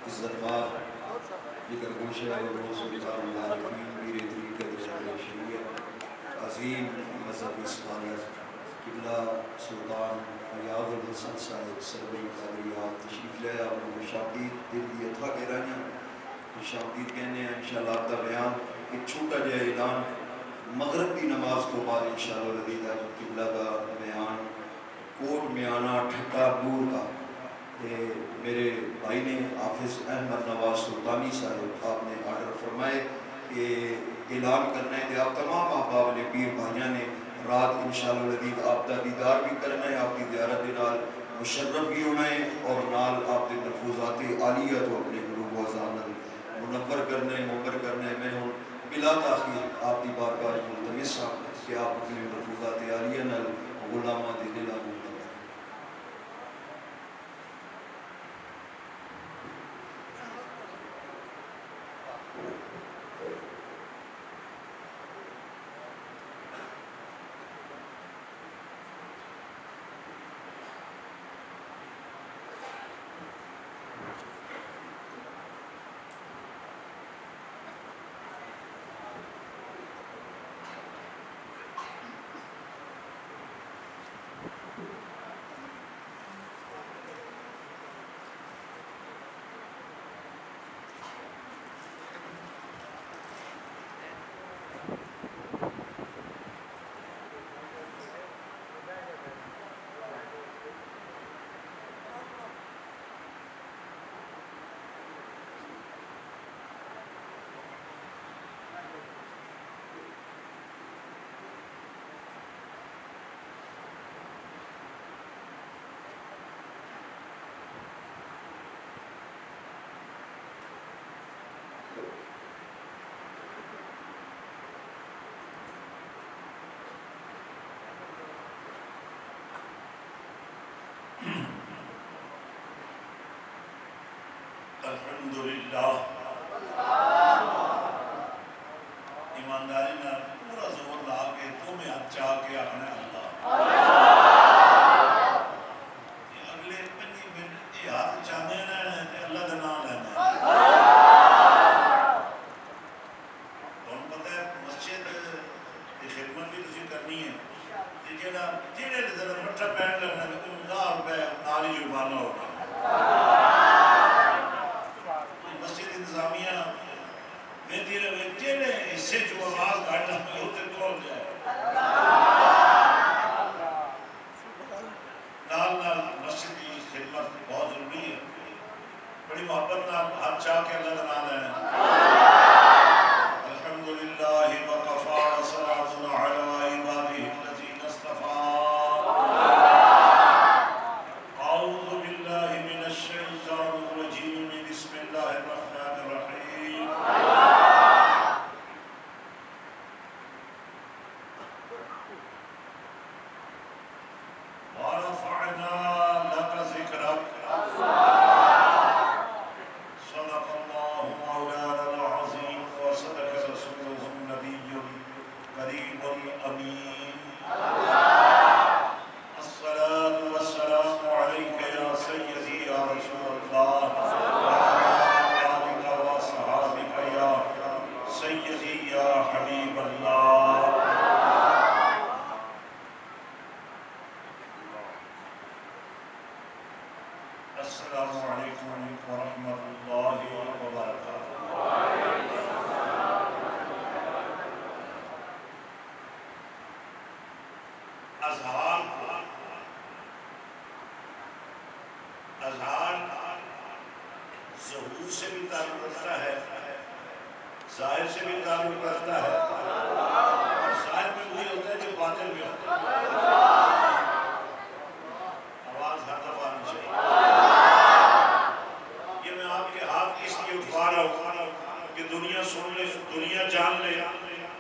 عزتمار لیکن گوشہ و روزگار العارفین میر طریقت جامع شریعت عظیم مذہبی اسکالر قبلہ سلطان فیاض الحسن صاحب سروی قادریات تشریف لے آپ کو خوشامدید دل دی تھا کہہ رہے ہیں خوشامدید کہنے ہیں انشاءاللہ آپ کا بیان ایک چھوٹا جائے اعلان مغرب کی نماز کو بعد انشاءاللہ لدیدہ قبلہ کا بیان کوٹ میانہ ٹھٹا نور کا میرے بھائی نے حافظ احمد نواز سلطانی صاحب آپ نے آرڈر فرمائے کہ اعلان کرنا ہے کہ آپ تمام احباب نے پیر بھائیاں نے رات انشاءاللہ لدید آپ کا دیدار بھی کرنا ہے آپ کی زیارت نال مشرف بھی ہونا ہے اور نال آپ کے تلفظات عالیہ تو اپنے قلوب و اذان منور کرنا ہے منور کرنا ہے میں ہوں بلا تاخیر آپ کی بارگاہ ملتمس ہوں کہ آپ اپنے تلفظات عالیہ نال غلامہ دے دلہ منور الحمدللہ ایمانداری نہ پورا زور لا کے تو میں اچھا کے اپنے اللہ اگلے پنی منٹ یہ ہاتھ چاہنے رہنے ہیں اللہ کا نام لینا تو ہم پتہ ہے مسجد کی خدمت بھی تسی کرنی ہے جیڑے ذرا مٹھا پہن لگنا کہ 10 روپے نالی جرمانہ ہوگا انتظامیہ میں دیرے میں جیلے اس سے جو آواز گھڑنا میں ہوتے توڑ جائے نال نال مسجد کی خدمت بہت ضروری ہے بڑی محبت نال ہاتھ چاہ کے اللہ کا نام ہے الحمدللہ وقفا وسلام علی عبادہ الذین اصطفیٰ اعوذ باللہ من الشیطان الرجیم بسم اللہ الرحمن الرحیم ورفعنا لك ذکرک صدق اللہ مولانا العظیم وصدق رسولہ النبی الکریم الامین الصلاة والسلام علیک یا سیدی یا رسول اللہ سیدی یا حبیب اللہ السلام علیکم ورحمۃ اللہ وبرکاتہ اظہار ظہور سے بھی تعلق رکھتا ہے ظاہر سے بھی تعلق رکھتا ہے اور ظاہر میں وہی ہوتا ہے جو باطن میں ہوتا ہے آواز ہر دفعہ آنی چاہیے یہ میں آپ کے ہاتھ اس لیے اٹھوا رہا ہوں کہ دنیا سن لے دنیا جان لے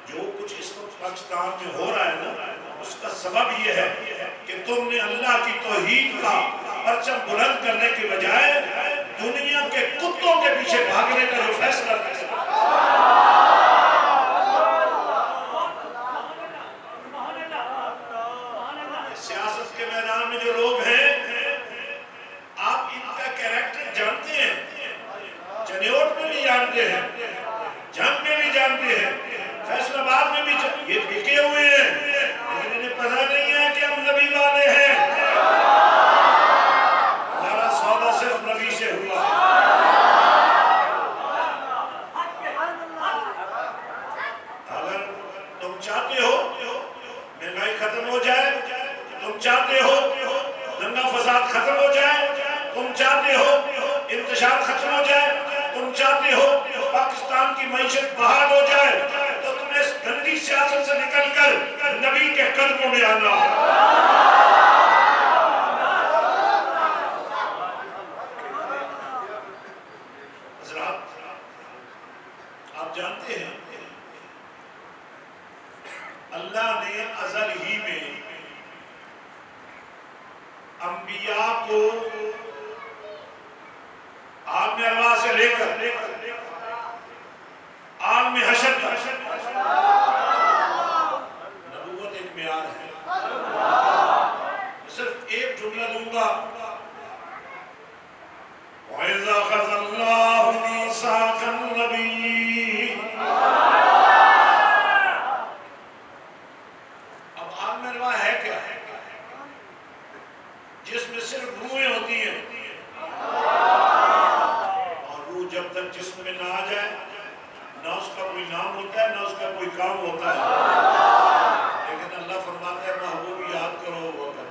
جو کچھ اس وقت پاکستان میں ہو رہا ہے نا اس کا سبب یہ ہے کہ تم نے اللہ کی توحید کا پرچم بلند کرنے کے بجائے دنیا کے کتوں کے پیچھے بھاگنے کا جو فیصلہ کیا سیاست کے میدان میں جو لوگ ہیں آپ ان کا کیریکٹر جانتے ہیں جانتے ہیں, جنگ میں بھی جانتے ہیں, فیصلہ آباد میں بھی یہ بکے ہوئے ہیں, لیکن انہیں پتہ نہیں ہے کہ ہم نبی والے ہیں. ہمارا سودا صرف نبی سے ہوا. اگر تم چاہتے ہو مہنگائی ختم ہو جائے, تم چاہتے ہو دنگا فساد ختم ہو جائے, تم چاہتے ہو انتشار ختم ہو جائے, تم چاہتے ہو پاکستان کی معیشت بحال ہو جائے, تو تمہیں اس گندی سیاست سے نکل کر نبی کے قدموں میں آنا ہے. حضرات, آپ جانتے ہیں اللہ نے ازل ہی میں انبیاء کو عالم ارواح سے لے کر عالم حشر تک, نبوت ایک معیار ہے. صرف ایک جملہ دوں گا, وَإِذَا أَخَذَ اللَّهُ مِيثَاقَ النَّبِيِّينَ. اب عالم ارواح ہے کیا؟ جس میں صرف روحیں ہوتی ہیں, اور روح جب تک جسم میں نہ آ جائے نہ اس کا کوئی نام ہوتا ہے نہ اس کا کوئی کام ہوتا ہے. لیکن اللہ فرماتا ہے محبوب یاد کرو وہ وقت.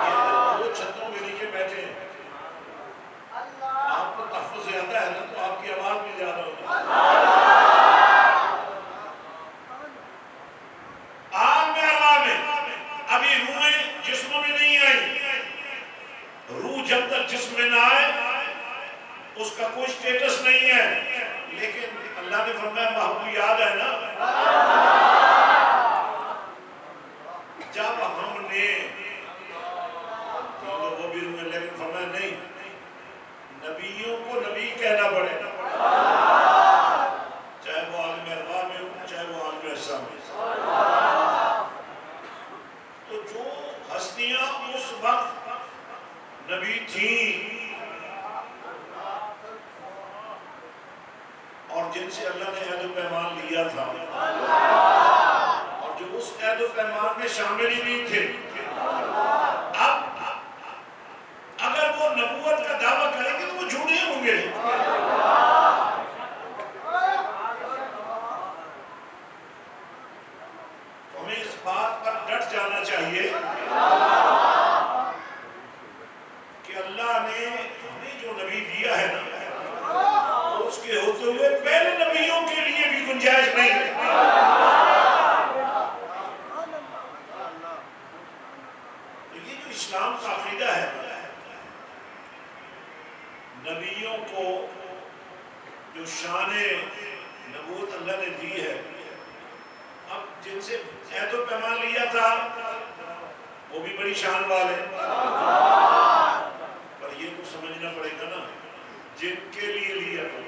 یہ دو چھتوں کے نیچے بیٹھے ہیں, آپ کو تحفظ زیادہ ہے نا, تو آپ کی آواز بھی زیادہ ہوگی. ابھی روحیں جسموں میں نہیں آئی, روح جب تک جسم میں نہ آئے اس کا کوئی سٹیٹس نہیں ہے. لیکن اللہ نے فرمایا محبوب یاد ہے نا, جب ہم نے تو وہ بھی روحیں, لیکن فرمایا نہیں, نبیوں کو نبی کہنا پڑے, چاہے وہ عالم ارواح میں ہو چاہے وہ عالم اجسام میں. تو جو ہستیاں اس وقت نبی تھیں اور جن سے اللہ نے عہد و پیمان لیا تھا, اور جو اس عہد و پیمان میں شامل ہی نہیں تھے, اب اگر وہ نبوت کا دعویٰ کریں گے تو وہ جھوٹے ہوں گے. تو ہمیں اس بات پر ڈٹ جانا چاہیے کہ اللہ نے ہمیں جو نبی دیا ہے نا, اس کے ہوتے ہوئے پہلے نبیوں کے لیے بھی گنجائش نہیں ہے. تو یہ جو اسلام کا عقیدہ ہے, نبیوں کو جو شان نبوت اللہ نے دی ہے, اب جن سے عہد و پیمان لیا تھا وہ بھی بڑی شان والے, پر یہ تو سمجھنا پڑے گا نا جن کے لیے لیا تھا.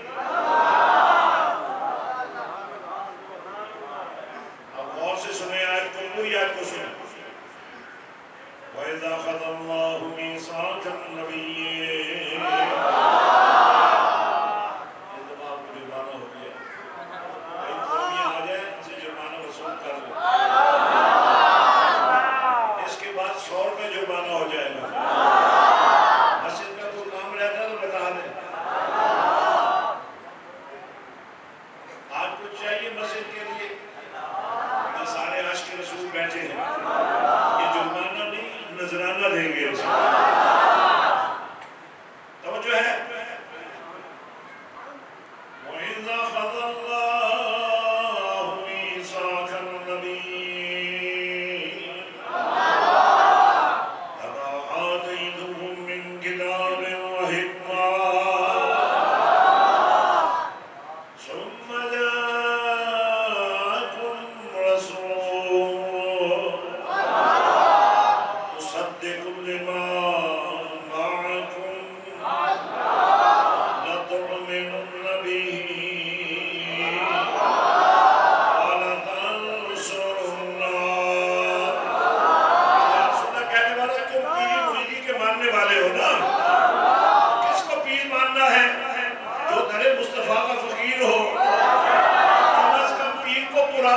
اب غور سے سنیں آیت کو, پوری آیت کو سنیں. وَإِذَا أَخَذَ اللَّهُ مِيثَاقَ النَّبِيِّينَ. یہ دماغ کو جرمانہ ہو گیا, کئی قومیاں آ جائیں ان سے جرمانہ وصول کر لیں, اس کے بعد 100 روپے جرمانہ ہو جائے گا. مسجد کا کوئی کام رہتا ہے تو بتا دیں. آج کچھ چاہیے مسجد کے لیے, یہ سارے عاشق رسول بیٹھے ہیں, یہ جرمانہ نہیں نذرانہ دیں گے. توجہ ہے. وَإِذَا أَخَذَ اللَّهُ مِيثَاقَ النَّبِيِّينَ لَمَا آتَيْتُكُم مِّن كِتَابٍ وَحِكْمَةٍ ثُمَّ جَاءَكُمْ رَسُولٌ مُصَدِّقٌ لِّمَا مَعَكُمْ لَتُؤْمِنُنَّ بِهِ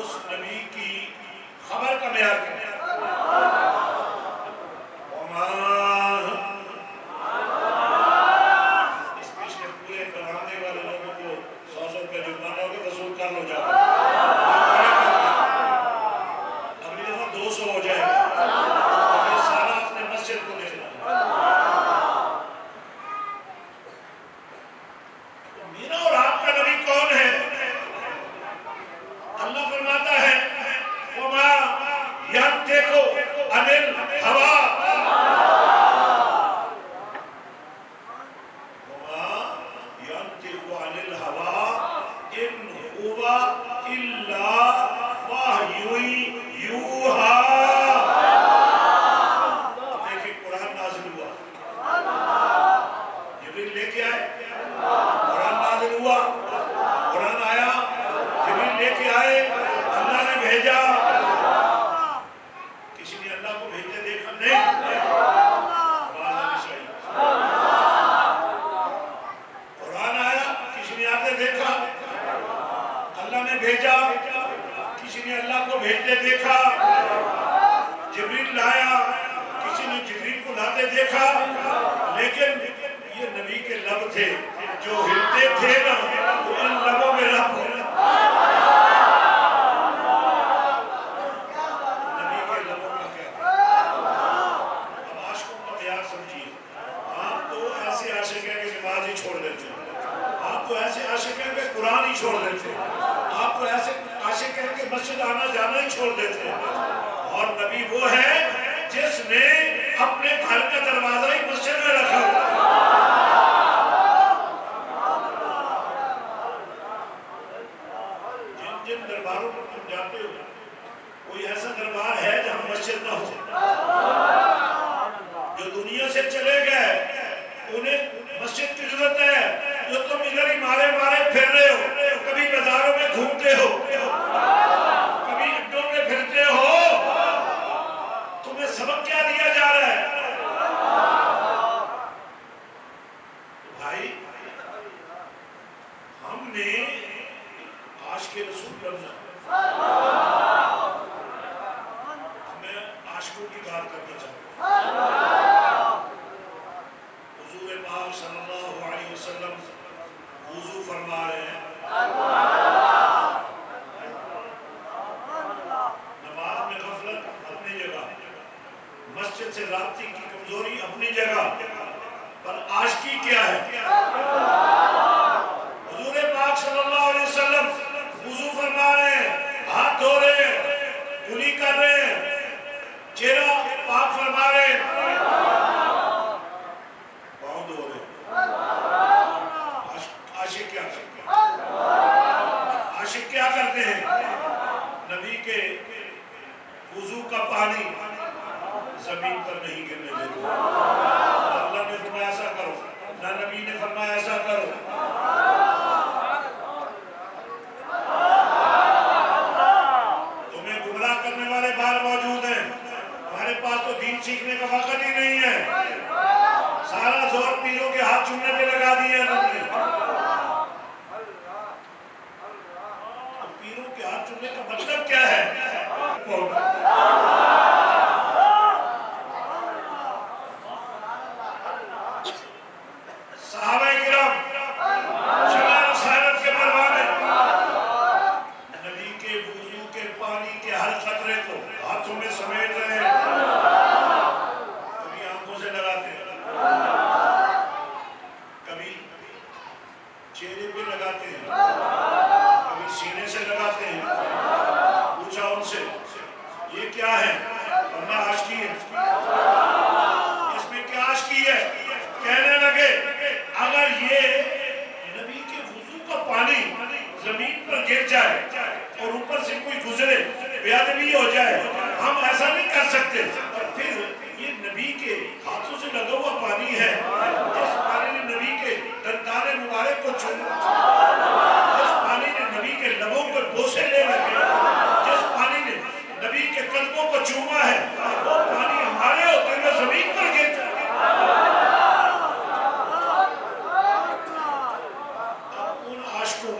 اس نبی کی خبر کا معیار کیا ہے؟ اس پچھلے پورے کرانے والے لوگوں کو 100 روپے جرمانہ ہو کے وصول کر لو جاؤ، اگلی دفعہ 200 ہو جائے گا، یہ سارا اپنے مسجد کو دیکھنا۔ میرا اور آپ کا نبی کون ہے؟ اللہ فرماتا ہے وَمَا يَنْتِقُ عَنِ الْهَوَىٰ وَمَا يَنْتِقُ عَنِ الْهَوَىٰ إِنْ هُوَ إِلَّا وَحْيٌ يُوحَىٰ۔ دیکھیں قرآن نازل ہوا، جبریل لے کے آئے، قرآن نازل ہوا، قرآن آیا، جبریل لے کے آئے، اللہ نے بھیجا۔ کسی نے اللہ کو بھیجتے دیکھا نہیں؟ آواز آنی چاہیے۔ قرآن آیا، کسی نے آتے دیکھا؟ اللہ نے بھیجا، کسی نے اللہ کو بھیجتے دیکھا؟ جبریل لایا، کسی نے جبریل کو لاتے دیکھا؟ لیکن یہ نبی کے لب تھے جو ہلتے تھے نا، تو ان لبوں میں رب ہو۔ نبی کے لبوں کا کیا؟ اب عاشقوں کا پیار سمجھیے۔ آپ تو ایسے عاشق ہیں کہ نماز ہی چھوڑ دیتے ہیں، آپ تو ایسے عاشق ہیں کہ قرآن ہی چھوڑ دیتے ہیں، آپ تو ایسے عاشق ہیں کہ مسجد آنا جانا ہی چھوڑ دیتے ہیں۔ اور نبی وہ ہے جس نے اپنے گھر کا دروازہ ہی مسجد میں رکھا۔ جن درباروں پر تم جاتے ہو، کوئی ایسا دربار ہے جہاں مسجد نہ ہو؟ جو دنیا سے چلے گئے انہیں مسجد کی ضرورت ہے، جو تم ادھر ہی مارے مارے پھر رہے ہو، کبھی بازاروں میں گھومتے ہو، کبھی اڈوں میں پھرتے ہو، تمہیں سبق کیا دیا جا رہا ہے؟ بھائی ہم نے عاشق رسول بننا، میں عاشقوں کی بات کرنا چاہتا ہوں۔ حضور پاک صلی اللہ علیہ وسلم وضو فرما رہے ہیں، نماز میں غفلت اپنی جگہ، مسجد سے رابطے کی کمزوری اپنی جگہ، پر عاشقی کیا ہے؟ حضور پاک صلی اللہ علیہ وسلم وضو فرما رہے ہیں، ہاتھ دھو رہے ہیں، کلی کر رہے ہیں، چہرہ پاک فرما رہے ہیں، پاؤں دھو رہے ہیں۔ عاشق کیا کرتے ہیں؟ عاشق کیا کرتے ہیں؟ نبی کے وضو کا پانی زمین پر نہیں گرنے دیتے۔ اللہ نے فرمایا ایسا کرو، نہ نبی نے فرمایا ایسا کرو۔ تمہیں گمراہ کرنے والے باہر موجود ہیں، ہمارے پاس تو دین سیکھنے کا وقت ہی نہیں ہے، سارا زور پیروں کے ہاتھ چومنے پہ لگا دیا انہوں نے۔ پیروں کے ہاتھ چومنے کا مطلب کیا ہے؟ صحابہ کرام شمال سیرت کے پروانے نبی کے وضو کے پانی کے ہر قطرے کو ہاتھوں میں سمیٹ رہے ہیں، کبھی آنکھوں سے لگاتے ہیں، کبھی چہرے پہ لگاتے ہیں، کبھی سینے سے لگاتے ہیں۔ پوچھا ان سے یہ کیا ہے؟ ورنہ عاشقی ہے۔ اس میں کیا عاشقی ہے؟ کہنے لگے اگر یہ نبی کے وضو کا پانی زمین پر گر جائے اور اوپر سے کوئی گزرے بے ادبی ہو جائے، ہم ایسا نہیں کر سکتے۔ پھر یہ نبی کے ہاتھوں سے لگا ہوا پانی ہے، جس پانی نے نبی کے دندان مبارک کو چوما، جس پانی نے نبی کے لبوں پر بوسے لے رکھے، جس پانی نے نبی کے قدموں کو چوما ہے، وہ پانی ہمارے ہوتے ہوئے زمین پر گر جائے۔ ان عاشقوں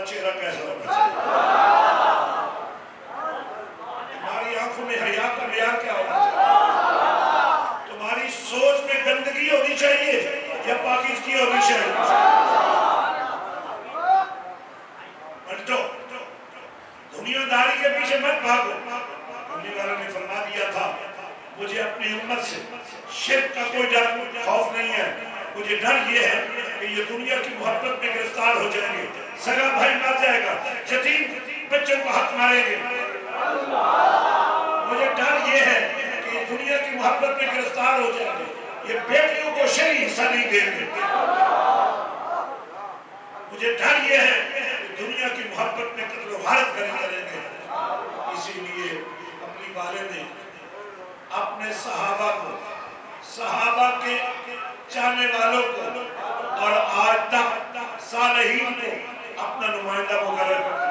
چہرہ کیسا ہونا چاہیے؟ تمہاری آنکھوں میں حیا کا معیار کیا ہونا چاہیے؟ تمہاری سوچ میں گندگی ہونی چاہیے یا پاکیزگی ہونی چاہیے؟ پلٹو، دنیا داری کے پیچھے مت بھاگو۔ اپنے والوں نے فرما دیا تھا مجھے اپنی امت سے شرک کا کوئی ڈر خوف نہیں ہے، مجھے ڈر یہ ہے کہ یہ دنیا کی محبت میں گرفتار ہو جائیں گے، سگا بھائی مر جائے گا، یتیم بچوں کو حق ماریں گے۔ مجھے ڈر یہ ہے کہ یہ دنیا کی محبت میں گرفتار ہو جائیں گے، یہ بیٹیوں کو شرعی حصہ نہیں دیں گے۔ مجھے ڈر یہ ہے کہ دنیا کی محبت میں قتل و غارت کریں گے۔ اسی لیے اپنی والد نے اپنے صحابہ کو، صحابہ کے چاہنے والوں کو اور آج تک صالحین کو اپنا نمائندہ مقرر کر دیا۔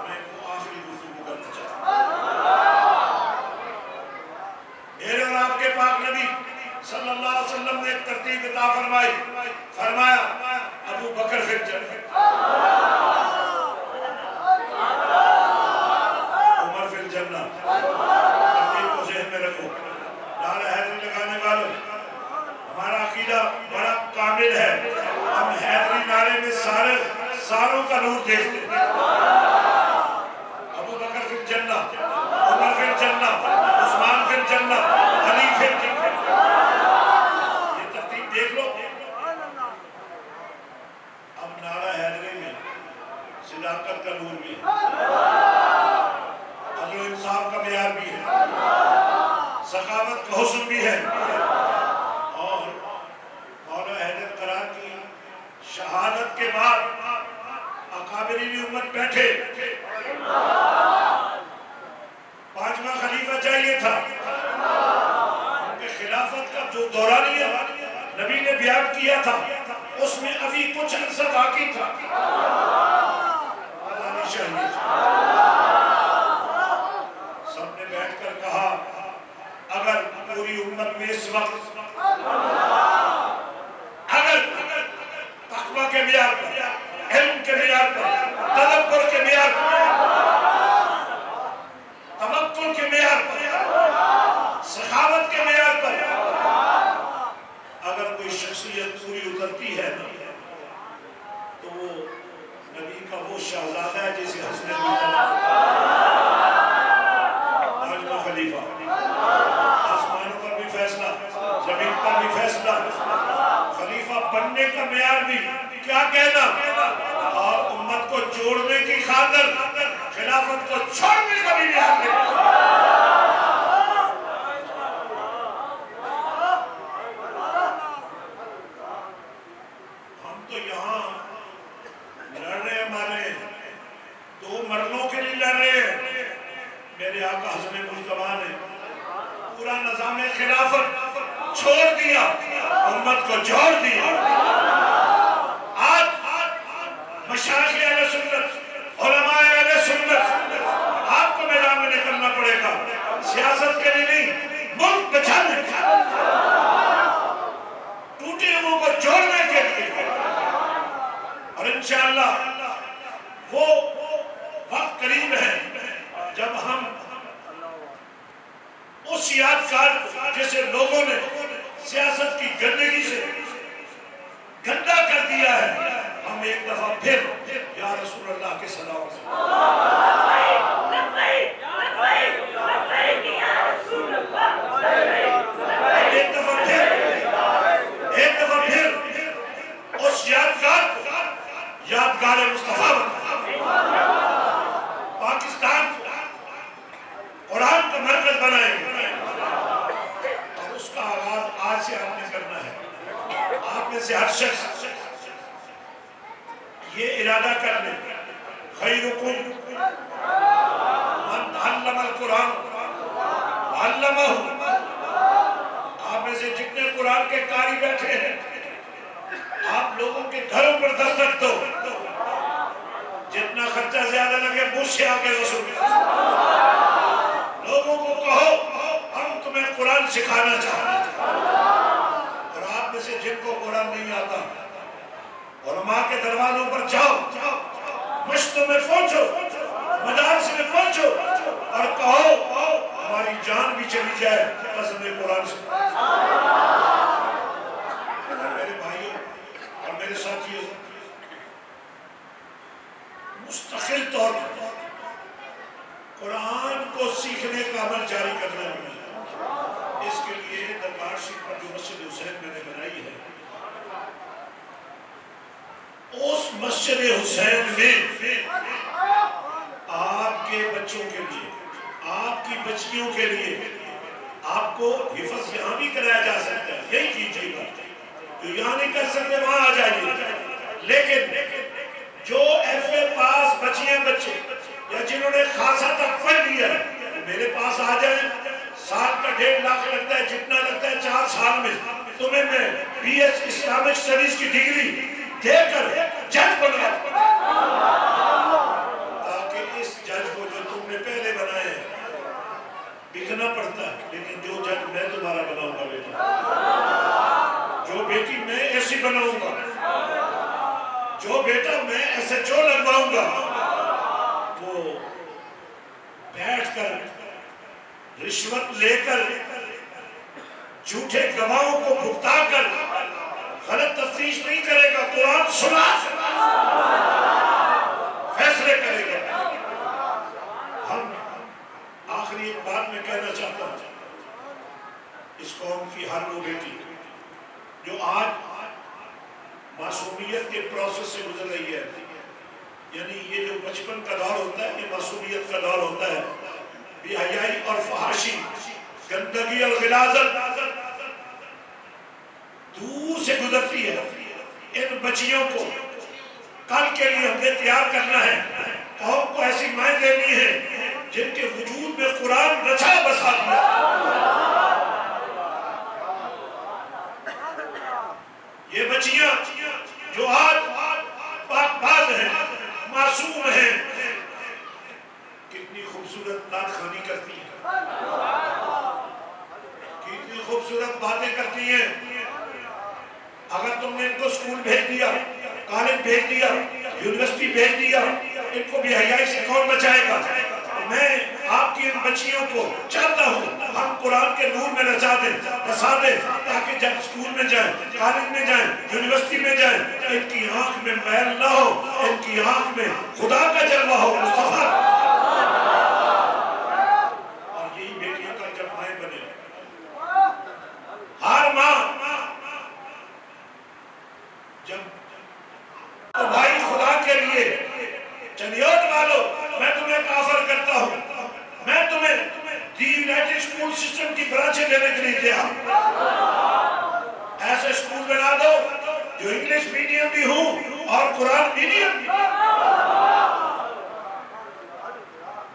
میں وہ آخری گفتگو کرنا چاہتا ہوں۔ میرے اور آپ کے پاک نبی صلی اللہ علیہ وسلم نے ایک ترتیب عطا فرمائی، فرمایا ابو بکر فی الجنہ، عمر فی الجنہ۔ ترتیب کو ذہن میں رکھو۔ نعرہ حیدری لگانے والوں، ہمارا عقیدہ بڑا کامل ہے، ہم حیدری نعرے میں ساروں کا نور دیکھتے ہیں۔ ابو بکر فی الجنہ، عمر فی الجنہ، عثمان فی الجنہ، علی فی الجنہ۔ یہ ترتیب دیکھ لو۔ اب نعرہ حیدری میں صداقت کا نور بھی ہے، عدل و انصاف کا معیار بھی ہے، سخاوت کا حسن بھی ہے، اور مولا حیدر قرار کی شہادت کے بعد اکابرین امت بیٹھے، پانچواں خلیفہ چاہیے تھا، ان کے خلافت کا جو دورانیہ نبی نے بیان کیا تھا اس میں ابھی کچھ عرصہ باقی تھا، آزادی چاہیے۔ سب نے بیٹھ کر کہا اگر پوری امت میں اس وقت اگر تقوی کے معیار پر، علم کے معیار پر، تدبر کے معیار پر، توکل کے معیار پر، سخاوت کے معیار پر اگر کوئی شخصیت پوری اترتی ہے تو وہ نبی کا وہ شہزادہ ہے جسے حسن پانچواں خلیفہ، آسمانوں پر بھی فیصلہ، زمین پر بھی فیصلہ، خلیفہ بننے کا معیار بھی کیا کہنا، اور امت کو جوڑنے کی خاطر خلافت کو چھوڑنے کا بھی معیار ہے۔ ہم تو یہاں لڑ رہے ہمارے دو مرلوں کے لیے لڑ رہے ہیں۔ میرے آقا حضرت مجتبیٰ نے پورا نظام خلافت چھوڑ دیا، امت کو جوڑ دیا۔ آج مشایخ اہل سنت، علماء اہل سنت، آپ کو میدان میں نکلنا پڑے گا، سیاست کے لیے نہیں، ملک بچانے کا، ٹوٹے ہوئوں کو جوڑنے کے لیے، اور انشاءاللہ وہ وقت قریب ہے جب ہم اس یادگار جسے لوگوں نے سیاست کی گندگی سے گندا کر دیا ہے، ہم ایک دفعہ پھر یا رسول اللہ کے صلوات ایک دفعہ پھر اس یادگار مصطفیٰ پاکستان قرآن کا مرکز بنائیں گے، اور اس کا آغاز آج سے آپ نے کرنا ہے۔ آپ میں سے ہر شخص یہ ارادہ کر لیں، خیرکم من تعلم القرآن علمہ۔ آپ میں سے جتنے قرآن کے قاری بیٹھے ہیں، آپ لوگوں کے گھروں پر دستک دو، جتنا خرچہ زیادہ لگے مجھ سے آگے وصول کرو، لوگوں کو کہو ہم تمہیں قرآن سکھانا چاہتے ہیں، اور آپ میں سے جن کو قرآن نہیں آتا علماء کے دروازوں پر جاؤ، مشتوں میں پہنچو، مدارس میں پہنچو اور کہو ہماری جان بھی چلی جائے بس ہمیں قرآن سے۔ میرے بھائیوں اور میرے ساتھیوں، مستقل طور پر قرآن کو سیکھنے کا عمل جاری کرنا ہے۔ اس کے لیے دربار شریف پر جو مسجد حسین میں نے بنائی ہے، اس مسجد حسین میں آپ کے بچوں کے لیے، آپ کی بچیوں کے لیے آپ کو حفظ یہاں بھی کرایا جا سکتا ہے، یہی کیجیے گا۔ جو یہاں نہیں کر سکتے وہاں آ جائیے، لیکن جو ایف اے پاس بچیاں بچے یا جنہوں نے خاصا تک پڑھ لیا ہے میرے پاس آ جائیں، سال کا 1.5 لاکھ لگتا ہے، جتنا لگتا ہے 4 سال میں تمہیں میں بی ایس اسلامک اسٹڈیز کی ڈگری دے کر جج بنا، تاکہ اس جج کو جو تم نے پہلے بنائے ہیں بکنا پڑتا ہے، لیکن جو جج میں تمہارا بناؤں گا بیٹا، جو بیٹی میں ایسی بناؤں گا، جو بیٹا میں ایسے جو لگواؤں گا، وہ بیٹھ کر رشوت لے کر جھوٹے گواہوں کو بھگتا کر غلط تفتیش نہیں کرے گا، قرآن سنا فیصلے کرے گا۔ ہم آخری ایک بات میں کہنا چاہتا ہوں، اس قوم کی ہر وہ بیٹی جو آج معصومیت کے پروسیس سے گزر رہی ہے، یعنی یہ جو بچپن کا دور ہوتا ہے، یہ معصومیت کا دور ہوتا ہے، بے حیائی اور فحاشی، گندگی اور غلاظت دور سے گزرتی ہے۔ ان بچیوں کو کل کے لیے ہمیں تیار کرنا ہے، قوم کو ایسی مائیں دینی ہے جن کے وجود میں قرآن رچا بسا دیا۔ یہ بچیاں جو آج پاک باز ہیں، معصوم ہیں، کتنی خوبصورت نعت خوانی کرتی ہیں، کتنی خوبصورت باتیں کرتی ہیں۔ اگر تم نے ان کو اسکول بھیج دیا، کالج بھیج دیا، یونیورسٹی بھیج دیا، ان کو بے حیائی سے کون بچائے گا؟ میں آپ کی ان بچیوں کو چاہتا ہوں ہم قرآن کے نور میں رچا دیں، بسا دیں، تاکہ جب اسکول میں جائیں، کالج میں جائیں، یونیورسٹی میں جائیں، ان کی آنکھ میں میل نہ ہو، ان کی آنکھ میں خدا کا جلوہ ہو، مصطفیٰ۔ اور یہی بیٹیوں کا جب مائیں بنے، ہر ماں جب بھائی خدا کے لیے چنیوٹ والوں، میں تمہیں آفر کرتا ہوں، میں تمہیں دی یونائٹڈ اسکول سسٹم کی برانچیں دینے کے لیے تیار، ایسے اسکول بنا دو جو انگلش میڈیم بھی ہوں اور قرآن میڈیم بھی۔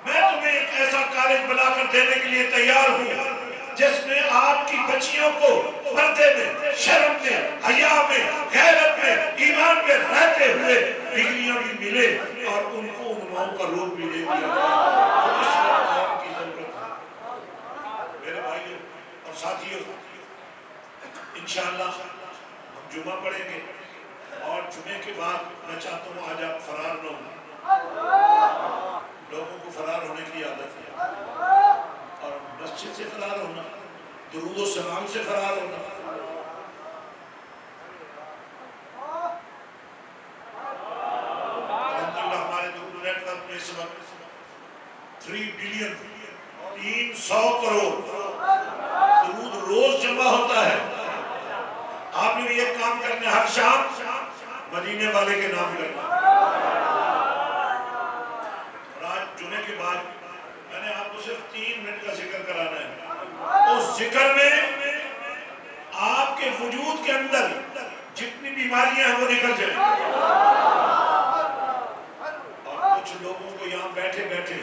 میں تمہیں ایک ایسا کالج بنا کر دینے کے لیے تیار ہوں جس میں آپ کی بچیوں کو پردے میں، شرم میں، حیا میں، غیرت میں، ایمان میں رہتے ہوئے ڈگریاں بھی ملے اور ان کو علماؤں کا روپ بھی دے دیا جائے۔ اس وقت کی ضرورت ہے میرے بھائیوں اور ساتھیوں۔ انشاءاللہ ہم جمعہ پڑھیں گے اور جمعے کے بعد میں چاہتا ہوں آج آپ فرار نہ ہوں۔ لوگوں کو فرار ہونے کی عادت ہے، اور مسجد سے فرار ہونا، درود و سلام سے فرار ہونا، الحمدللہ ہمارے درود نیٹ ورک میں اس وقت 3 بلین 300 کروڑ درود روز جمع ہوتا ہے۔ آپ نے بھی ایک کام کرنا ہے، ہر شام مدینے والے کے نام کرنا۔ اور آج جمعے کے بعد میں نے آپ کو صرف 3 منٹ کا ذکر کرانا ہے، اس ذکر میں آپ کے وجود کے اندر جتنی بیماریاں ہیں وہ نکل جائیں، اور کچھ لوگوں کو یہاں بیٹھے بیٹھے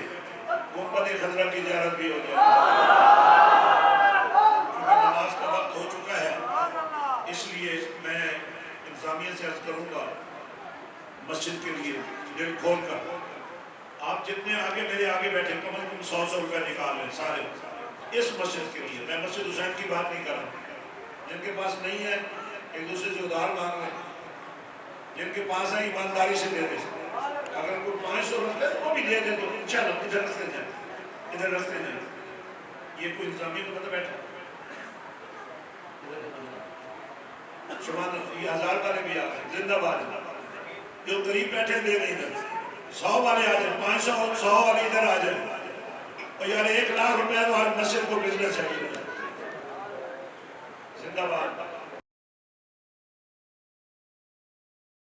گنبد خضرا کی زیارت بھی ہو جائے۔ کیونکہ نماز کا وقت ہو چکا ہے، اس لیے میں انتظامیہ سے عرض کروں گا مسجد کے لیے دل کھول کر آپ جتنے آگے میرے آگے بیٹھے کم از کم 100 روپے نکال لیں سارے اس مسجد کے لیے۔ میں مسجد حسین کی بات نہیں کر رہا، جن کے پاس نہیں ہے ایک دوسرے سے ادھار مانگ لیں، جن کے پاس ہے ایمانداری سے دے دیں. اگر کوئی 500 رکھتے ہیں تو وہ بھی دے دیں تو انشاءاللہ ادھر رکھتے جائیں, ادھر رکھتے جائیں. یہ کوئی انتظامیہ کو پتہ بیٹھا سبحان اللہ. یہ 1000 والے بھی آ گئے, زندہ باد. جو قریب بیٹھے دے دیں ادھر. 100 والے آ جائیں, 500 اور 100 والے ادھر آ جائیں. اور یار 1 لاکھ روپے تو ہر مسجد کو بزنس ہے. زندہ باد.